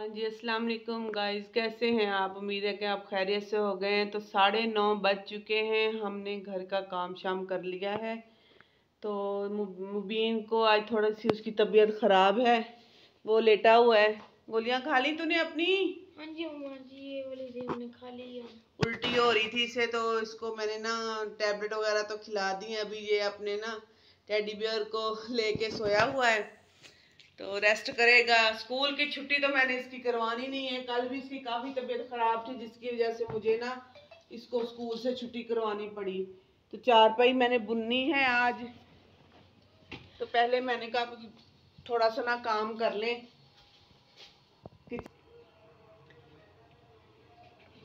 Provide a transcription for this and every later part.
हाँ जी, अस्सलाम वालेकुम गाइस, कैसे हैं आप। उम्मीद है कि आप खैरियत से हो गए हैं। तो 9:30 बज चुके हैं। हमने घर का काम शाम कर लिया है। तो मुबीन को आज थोड़ी सी उसकी तबीयत ख़राब है, वो लेटा हुआ है। गोलियां खा ली तूने अपनी? हाँ जी अम्मा जी, ये वाली थी मैंने खा ली है। उल्टी हो रही थी इसे, तो इसको मैंने ना टैबलेट वगैरह तो खिला दी है। अभी ये अपने ना टेडी बियर को लेके सोया हुआ है, तो रेस्ट करेगा। स्कूल की छुट्टी तो मैंने इसकी करवानी नहीं है। कल भी इसकी काफ़ी तबीयत ख़राब थी, जिसकी वजह से मुझे ना इसको स्कूल से छुट्टी करवानी पड़ी। तो चारपाई मैंने बुननी है आज। तो पहले मैंने कहा थोड़ा सा ना काम कर लें।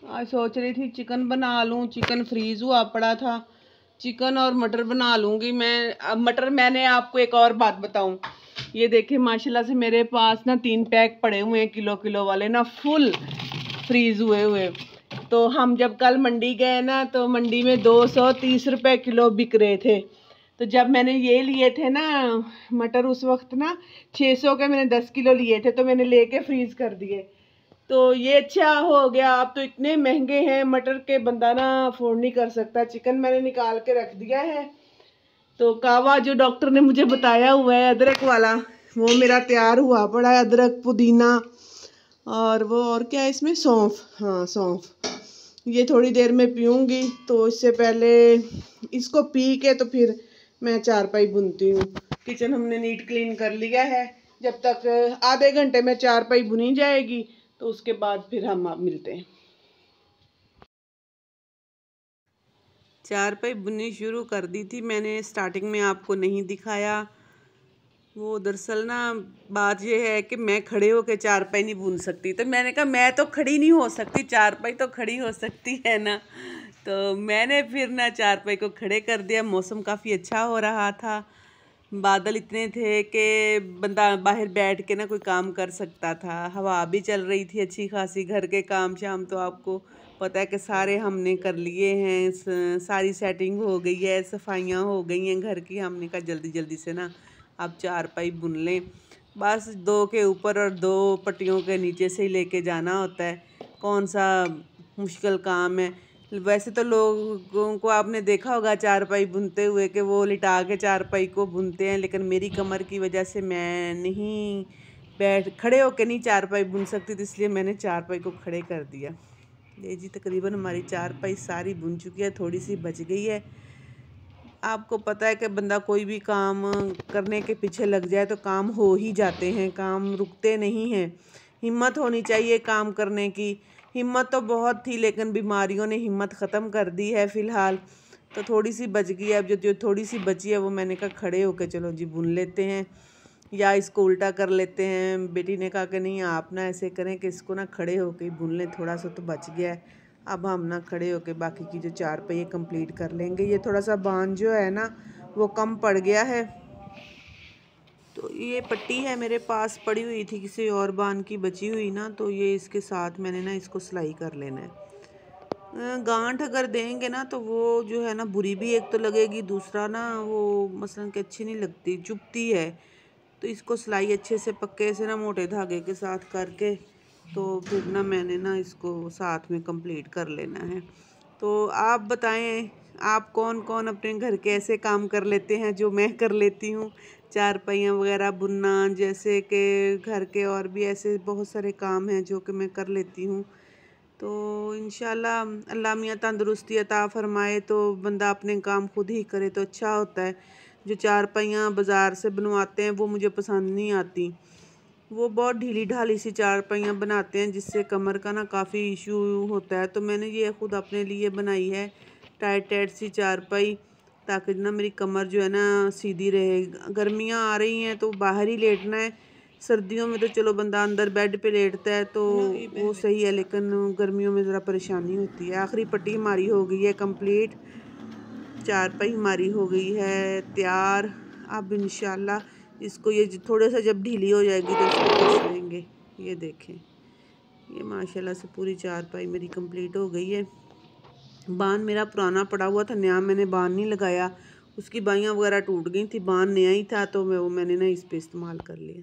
आज सोच रही थी चिकन बना लूँ, चिकन फ्रीज हुआ पड़ा था। चिकन और मटर बना लूँगी मैं। अब मटर, मैंने आपको एक और बात बताऊँ, ये देखिए माशाल्लाह से मेरे पास ना 3 पैक पड़े हुए हैं, किलो किलो वाले ना, फुल फ्रीज हुए हुए। तो हम जब कल मंडी गए ना, तो मंडी में 230 रुपये किलो बिक रहे थे। तो जब मैंने ये लिए थे ना मटर, उस वक्त ना 600 के मैंने 10 किलो लिए थे, तो मैंने लेके फ्रीज कर दिए। तो ये अच्छा हो गया। अब तो इतने महंगे हैं मटर के, बंदा ना अफोर्ड नहीं कर सकता। चिकन मैंने निकाल के रख दिया है। तो कावा जो डॉक्टर ने मुझे बताया हुआ है अदरक वाला, वो मेरा तैयार हुआ पड़ा है। अदरक, पुदीना और वो और क्या है इसमें, सौंफ। हाँ, सौंफ। ये थोड़ी देर में पीऊँगी। तो इससे पहले इसको पी के तो फिर मैं चारपाई बुनती हूँ। किचन हमने नीट क्लीन कर लिया है। जब तक आधे घंटे में चारपाई बुनी जाएगी, तो उसके बाद फिर हम मिलते हैं। चारपाई बुननी शुरू कर दी थी मैंने, स्टार्टिंग में आपको नहीं दिखाया। वो दरअसल ना बात ये है कि मैं खड़े होकर चारपाई नहीं बुन सकती। तो मैंने कहा मैं तो खड़ी नहीं हो सकती, चारपाई तो खड़ी हो सकती है ना। तो मैंने फिर ना चारपाई को खड़े कर दिया। मौसम काफ़ी अच्छा हो रहा था, बादल इतने थे कि बंदा बाहर बैठ के ना कोई काम कर सकता था। हवा भी चल रही थी अच्छी खासी। घर के काम शाम तो आपको पता है कि सारे हमने कर लिए हैं। सारी सेटिंग हो गई है, सफाइयाँ हो गई हैं घर की। हमने कहा जल्दी जल्दी से ना अब चारपाई बुन लें। बस 2 के ऊपर और 2 पट्टियों के नीचे से ही लेके जाना होता है। कौन सा मुश्किल काम है। वैसे तो लोगों को आपने देखा होगा चारपाई बुनते हुए कि वो लिटा के चारपाई को बुनते हैं, लेकिन मेरी कमर की वजह से मैं नहीं खड़े होके नहीं चारपाई बुन सकती, तो इसलिए मैंने चारपाई को खड़े कर दिया। ये जी तकरीबन हमारी चारपाई सारी बुन चुकी है, थोड़ी सी बच गई है। आपको पता है कि बंदा कोई भी काम करने के पीछे लग जाए तो काम हो ही जाते हैं, काम रुकते नहीं हैं। हिम्मत होनी चाहिए काम करने की। हिम्मत तो बहुत थी, लेकिन बीमारियों ने हिम्मत ख़त्म कर दी है फ़िलहाल। तो थोड़ी सी बच गई है। अब जो थोड़ी सी बची है वो मैंने कहा खड़े होके चलो जी बुन लेते हैं, या इसको उल्टा कर लेते हैं। बेटी ने कहा कि नहीं आप ना ऐसे करें कि इसको ना खड़े होके ही बुन लें, थोड़ा सा तो बच गया है। अब हम ना खड़े होके बाकी की जो चारपाई कंप्लीट कर लेंगे। ये थोड़ा सा बांध जो है ना वो कम पड़ गया है। तो ये पट्टी है मेरे पास पड़ी हुई थी किसी और बांध की बची हुई ना, तो ये इसके साथ मैंने ना इसको सिलाई कर लेना है। गांठ अगर देंगे ना तो वो जो है ना बुरी भी एक तो लगेगी, दूसरा ना वो मसलन कि अच्छी नहीं लगती, चुभती है। तो इसको सिलाई अच्छे से पक्के से ना मोटे धागे के साथ करके, तो फिर ना मैंने ना इसको साथ में कंप्लीट कर लेना है। तो आप बताएं, आप कौन कौन अपने घर के ऐसे काम कर लेते हैं जो मैं कर लेती हूँ। चारपाइयाँ वगैरह बुनना, जैसे कि घर के और भी ऐसे बहुत सारे काम हैं जो कि मैं कर लेती हूँ। तो इंशाल्लाह अल्लाह मियाँ तंदुरुस्ती अता फ़रमाए तो बंदा अपने काम खुद ही करे तो अच्छा होता है। जो चारपाइयाँ बाज़ार से बनवाते हैं वो मुझे पसंद नहीं आती। वो बहुत ढीली ढाली सी चारपाइयाँ बनाते हैं, जिससे कमर का ना काफ़ी इशू होता है। तो मैंने ये खुद अपने लिए बनाई है टाइट टाइट सी चारपाई, ताकि ना मेरी कमर जो है ना सीधी रहे। गर्मियाँ आ रही हैं तो बाहर ही लेटना है। सर्दियों में तो चलो बंदा अंदर बेड पे लेटता है तो वो सही है, लेकिन गर्मियों में ज़रा परेशानी होती है। आखिरी पट्टी हमारी हो गई है कंप्लीट, चारपाई हमारी हो गई है तैयार। अब इंशाल्लाह इसको ये थोड़ा सा जब ढीली हो जाएगी तो इसको कस लेंगे। ये देखें, ये माशाल्लाह से पूरी चारपाई मेरी कंप्लीट हो गई है। बांध मेरा पुराना पड़ा हुआ था, नया मैंने बांध नहीं लगाया। उसकी बाइयाँ वगैरह टूट गई थी, बांध नया ही था तो मैंने ना इस पे इस्तेमाल कर लिया।